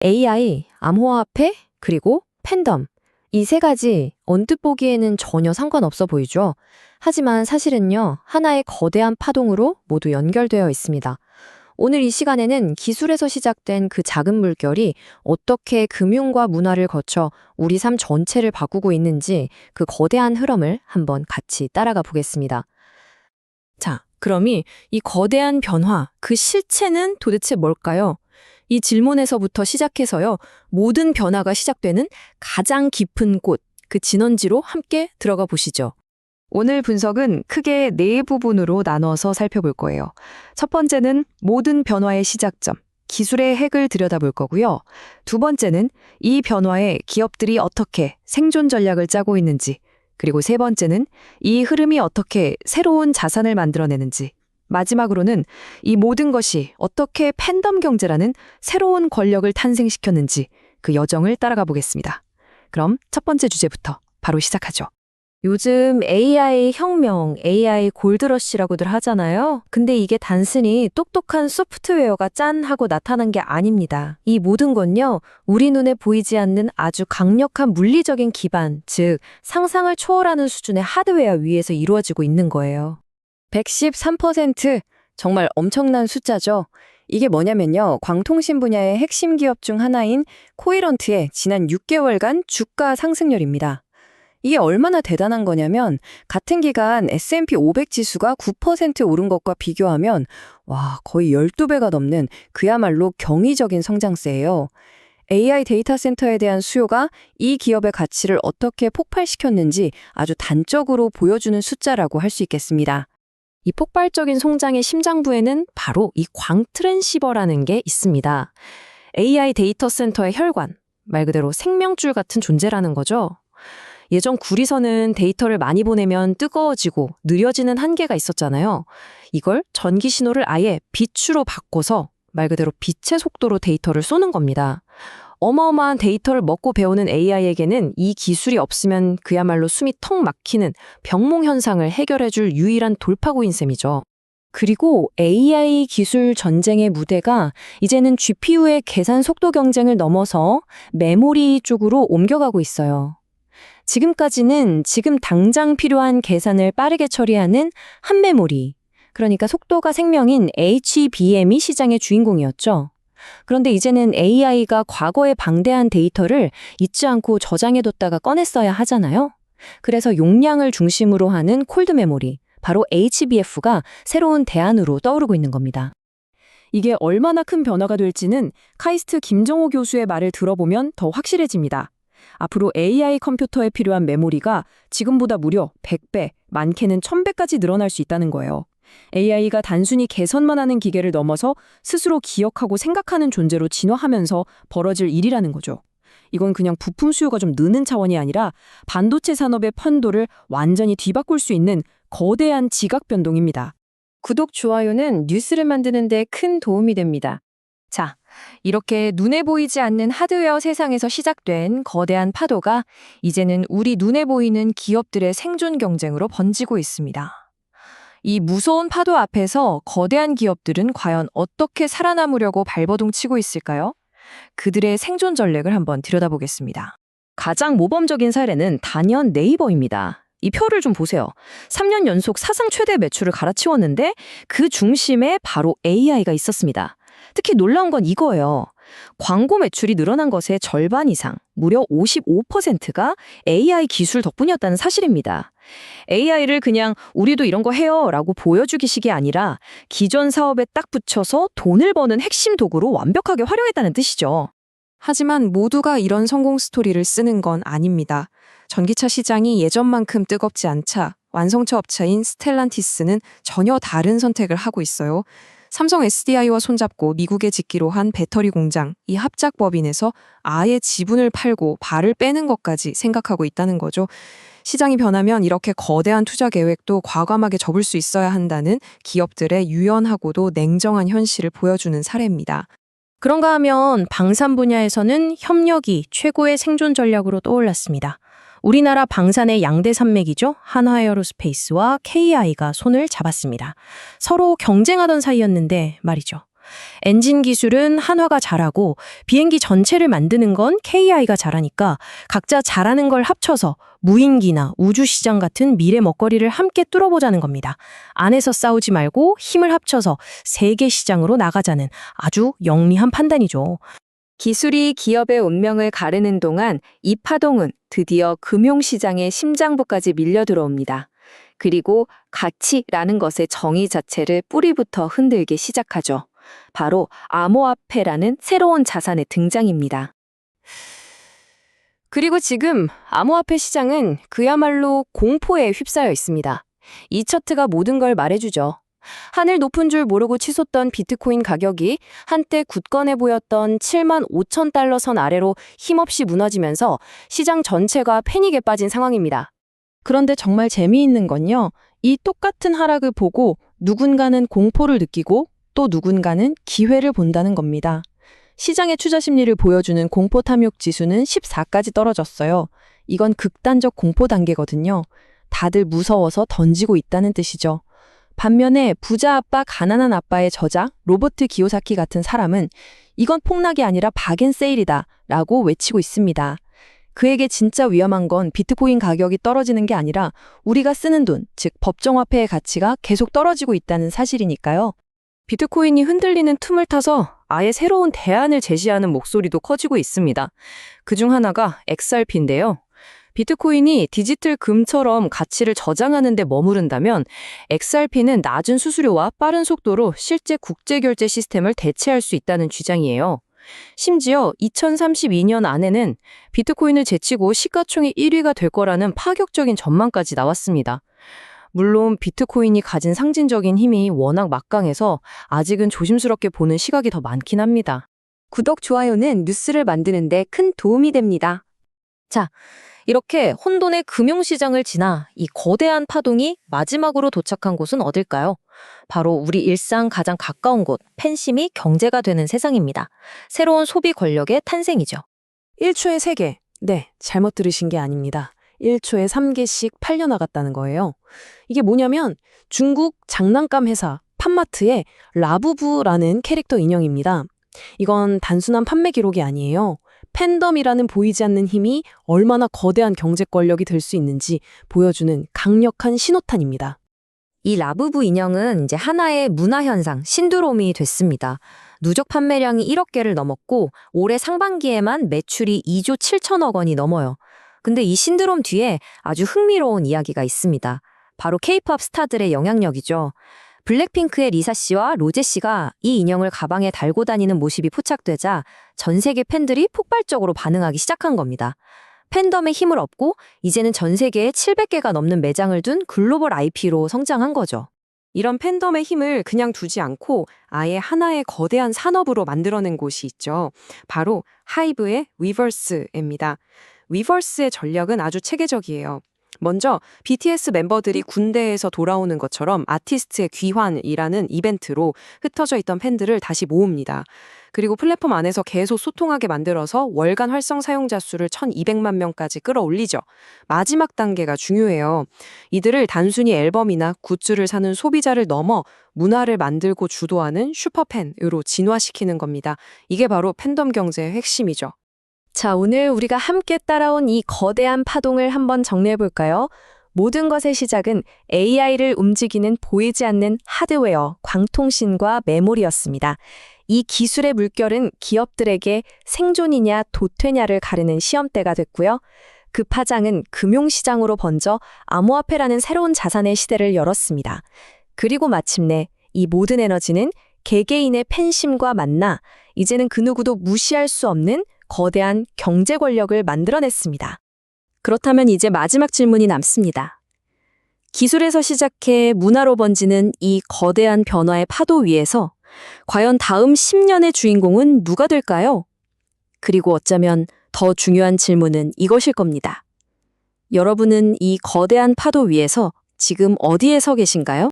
AI, 암호화폐, 그리고 팬덤. 이 세 가지 언뜻 보기에는 전혀 상관없어 보이죠? 하지만 사실은요, 하나의 거대한 파동으로 모두 연결되어 있습니다. 오늘 이 시간에는 기술에서 시작된 그 작은 물결이 어떻게 금융과 문화를 거쳐 우리 삶 전체를 바꾸고 있는지 그 거대한 흐름을 한번 같이 따라가 보겠습니다. 자, 그럼 이 거대한 변화, 그 실체는 도대체 뭘까요? 이 질문에서부터 시작해서요, 모든 변화가 시작되는 가장 깊은 곳, 그 진원지로 함께 들어가 보시죠. 오늘 분석은 크게 네 부분으로 나눠서 살펴볼 거예요. 첫 번째는 모든 변화의 시작점, 기술의 핵을 들여다볼 거고요. 두 번째는 이 변화에 기업들이 어떻게 생존 전략을 짜고 있는지, 그리고 세 번째는 이 흐름이 어떻게 새로운 자산을 만들어내는지, 마지막으로는 이 모든 것이 어떻게 팬덤 경제라는 새로운 권력을 탄생시켰는지 그 여정을 따라가 보겠습니다. 그럼 첫 번째 주제부터 바로 시작하죠. 요즘 AI 혁명, AI 골드러시라고들 하잖아요. 근데 이게 단순히 똑똑한 소프트웨어가 짠 하고 나타난 게 아닙니다. 이 모든 건요, 우리 눈에 보이지 않는 아주 강력한 물리적인 기반, 즉 상상을 초월하는 수준의 하드웨어 위에서 이루어지고 있는 거예요. 113%, 정말 엄청난 숫자죠. 이게 뭐냐면요, 광통신 분야의 핵심 기업 중 하나인 코이런트의 지난 6개월간 주가 상승률입니다. 이게 얼마나 대단한 거냐면 같은 기간 S&P 500 지수가 9% 오른 것과 비교하면 와, 거의 12배가 넘는 그야말로 경이적인 성장세예요. AI 데이터 센터에 대한 수요가 이 기업의 가치를 어떻게 폭발시켰는지 아주 단적으로 보여주는 숫자라고 할 수 있겠습니다. 이 폭발적인 성장의 심장부에는 바로 이 광트랜시버라는 게 있습니다. AI 데이터 센터의 혈관, 말 그대로 생명줄 같은 존재라는 거죠. 예전 구리선은 데이터를 많이 보내면 뜨거워지고 느려지는 한계가 있었잖아요. 이걸 전기 신호를 아예 빛으로 바꿔서 말 그대로 빛의 속도로 데이터를 쏘는 겁니다. 어마어마한 데이터를 먹고 배우는 AI에게는 이 기술이 없으면 그야말로 숨이 턱 막히는 병몽 현상을 해결해줄 유일한 돌파구인 셈이죠. 그리고 AI 기술 전쟁의 무대가 이제는 GPU의 계산 속도 경쟁을 넘어서 메모리 쪽으로 옮겨가고 있어요. 지금까지는 지금 당장 필요한 계산을 빠르게 처리하는 한메모리, 그러니까 속도가 생명인 HBM이 시장의 주인공이었죠. 그런데 이제는 AI가 과거의 방대한 데이터를 잊지 않고 저장해뒀다가 꺼냈어야 하잖아요. 그래서 용량을 중심으로 하는 콜드 메모리, 바로 HBF가 새로운 대안으로 떠오르고 있는 겁니다. 이게 얼마나 큰 변화가 될지는 카이스트 김정호 교수의 말을 들어보면 더 확실해집니다. 앞으로 AI 컴퓨터에 필요한 메모리가 지금보다 무려 100배, 많게는 1000배까지 늘어날 수 있다는 거예요. AI가 단순히 개선만 하는 기계를 넘어서 스스로 기억하고 생각하는 존재로 진화하면서 벌어질 일이라는 거죠. 이건 그냥 부품 수요가 좀 느는 차원이 아니라 반도체 산업의 판도를 완전히 뒤바꿀 수 있는 거대한 지각 변동입니다. 구독, 좋아요는 뉴스를 만드는 데 큰 도움이 됩니다. 자, 이렇게 눈에 보이지 않는 하드웨어 세상에서 시작된 거대한 파도가 이제는 우리 눈에 보이는 기업들의 생존 경쟁으로 번지고 있습니다. 이 무서운 파도 앞에서 거대한 기업들은 과연 어떻게 살아남으려고 발버둥 치고 있을까요? 그들의 생존 전략을 한번 들여다보겠습니다. 가장 모범적인 사례는 단연 네이버입니다. 이 표를 좀 보세요. 3년 연속 사상 최대 매출을 갈아치웠는데 그 중심에 바로 AI가 있었습니다. 특히 놀라운 건 이거예요. 광고 매출이 늘어난 것의 절반 이상, 무려 55%가 AI 기술 덕분이었다는 사실입니다. AI를 그냥 우리도 이런 거 해요 라고 보여주기식이 아니라 기존 사업에 딱 붙여서 돈을 버는 핵심 도구로 완벽하게 활용했다는 뜻이죠. 하지만 모두가 이런 성공 스토리를 쓰는 건 아닙니다. 전기차 시장이 예전만큼 뜨겁지 않자 완성차 업체인 스텔란티스는 전혀 다른 선택을 하고 있어요. 삼성 SDI와 손잡고 미국에 짓기로 한 배터리 공장, 이 합작법인에서 아예 지분을 팔고 발을 빼는 것까지 생각하고 있다는 거죠. 시장이 변하면 이렇게 거대한 투자 계획도 과감하게 접을 수 있어야 한다는 기업들의 유연하고도 냉정한 현실을 보여주는 사례입니다. 그런가 하면 방산 분야에서는 협력이 최고의 생존 전략으로 떠올랐습니다. 우리나라 방산의 양대 산맥이죠. 한화에어로스페이스와 KI가 손을 잡았습니다. 서로 경쟁하던 사이였는데 말이죠. 엔진 기술은 한화가 잘하고 비행기 전체를 만드는 건 KI가 잘하니까 각자 잘하는 걸 합쳐서 무인기나 우주시장 같은 미래 먹거리를 함께 뚫어보자는 겁니다. 안에서 싸우지 말고 힘을 합쳐서 세계 시장으로 나가자는 아주 영리한 판단이죠. 기술이 기업의 운명을 가르는 동안 이 파동은 드디어 금융시장의 심장부까지 밀려 들어옵니다. 그리고 가치라는 것의 정의 자체를 뿌리부터 흔들기 시작하죠. 바로 암호화폐라는 새로운 자산의 등장입니다. 그리고 지금 암호화폐 시장은 그야말로 공포에 휩싸여 있습니다. 이 차트가 모든 걸 말해주죠. 하늘 높은 줄 모르고 치솟던 비트코인 가격이 한때 굳건해 보였던 7만 5천 달러 선 아래로 힘없이 무너지면서 시장 전체가 패닉에 빠진 상황입니다. 그런데 정말 재미있는 건요, 이 똑같은 하락을 보고 누군가는 공포를 느끼고 또 누군가는 기회를 본다는 겁니다. 시장의 투자 심리를 보여주는 공포 탐욕 지수는 14까지 떨어졌어요. 이건 극단적 공포 단계거든요. 다들 무서워서 던지고 있다는 뜻이죠. 반면에 부자 아빠, 가난한 아빠의 저자 로버트 기요사키 같은 사람은 이건 폭락이 아니라 박앤세일이다 라고 외치고 있습니다. 그에게 진짜 위험한 건 비트코인 가격이 떨어지는 게 아니라 우리가 쓰는 돈, 즉 법정화폐의 가치가 계속 떨어지고 있다는 사실이니까요. 비트코인이 흔들리는 틈을 타서 아예 새로운 대안을 제시하는 목소리도 커지고 있습니다. 그중 하나가 XRP인데요. 비트코인이 디지털 금처럼 가치를 저장하는 데 머무른다면 XRP는 낮은 수수료와 빠른 속도로 실제 국제결제 시스템을 대체할 수 있다는 주장이에요. 심지어 2032년 안에는 비트코인을 제치고 시가총액 1위가 될 거라는 파격적인 전망까지 나왔습니다. 물론 비트코인이 가진 상징적인 힘이 워낙 막강해서 아직은 조심스럽게 보는 시각이 더 많긴 합니다. 구독, 좋아요는 뉴스를 만드는 데 큰 도움이 됩니다. 자, 이렇게 혼돈의 금융시장을 지나 이 거대한 파동이 마지막으로 도착한 곳은 어딜까요? 바로 우리 일상 가장 가까운 곳, 팬심이 경제가 되는 세상입니다. 새로운 소비 권력의 탄생이죠. 1초에 3개. 네, 잘못 들으신 게 아닙니다. 1초에 3개씩 팔려나갔다는 거예요. 이게 뭐냐면 중국 장난감 회사 팜마트의 라부부라는 캐릭터 인형입니다. 이건 단순한 판매 기록이 아니에요. 팬덤이라는 보이지 않는 힘이 얼마나 거대한 경제 권력이 될 수 있는지 보여주는 강력한 신호탄입니다. 이 라부부 인형은 이제 하나의 문화현상, 신드롬이 됐습니다. 누적 판매량이 1억 개를 넘었고 올해 상반기에만 매출이 2조 7천억 원이 넘어요. 근데 이 신드롬 뒤에 아주 흥미로운 이야기가 있습니다. 바로 K-팝 스타들의 영향력이죠. 블랙핑크의 리사 씨와 로제 씨가 이 인형을 가방에 달고 다니는 모습이 포착되자 전 세계 팬들이 폭발적으로 반응하기 시작한 겁니다. 팬덤의 힘을 얻고 이제는 전 세계에 700개가 넘는 매장을 둔 글로벌 IP로 성장한 거죠. 이런 팬덤의 힘을 그냥 두지 않고 아예 하나의 거대한 산업으로 만들어낸 곳이 있죠. 바로 하이브의 위버스입니다. 위버스의 전략은 아주 체계적이에요. 먼저 BTS 멤버들이 군대에서 돌아오는 것처럼 아티스트의 귀환이라는 이벤트로 흩어져 있던 팬들을 다시 모읍니다. 그리고 플랫폼 안에서 계속 소통하게 만들어서 월간 활성 사용자 수를 1200만 명까지 끌어올리죠. 마지막 단계가 중요해요. 이들을 단순히 앨범이나 굿즈를 사는 소비자를 넘어 문화를 만들고 주도하는 슈퍼팬으로 진화시키는 겁니다. 이게 바로 팬덤 경제의 핵심이죠. 자, 오늘 우리가 함께 따라온 이 거대한 파동을 한번 정리해볼까요? 모든 것의 시작은 AI를 움직이는 보이지 않는 하드웨어, 광통신과 메모리였습니다. 이 기술의 물결은 기업들에게 생존이냐 도태냐를 가르는 시험대가 됐고요. 그 파장은 금융시장으로 번져 암호화폐라는 새로운 자산의 시대를 열었습니다. 그리고 마침내 이 모든 에너지는 개개인의 팬심과 만나 이제는 그 누구도 무시할 수 없는 거대한 경제 권력을 만들어냈습니다. 그렇다면 이제 마지막 질문이 남습니다. 기술에서 시작해 문화로 번지는 이 거대한 변화의 파도 위에서 과연 다음 10년의 주인공은 누가 될까요? 그리고 어쩌면 더 중요한 질문은 이것일 겁니다. 여러분은 이 거대한 파도 위에서 지금 어디에 서 계신가요?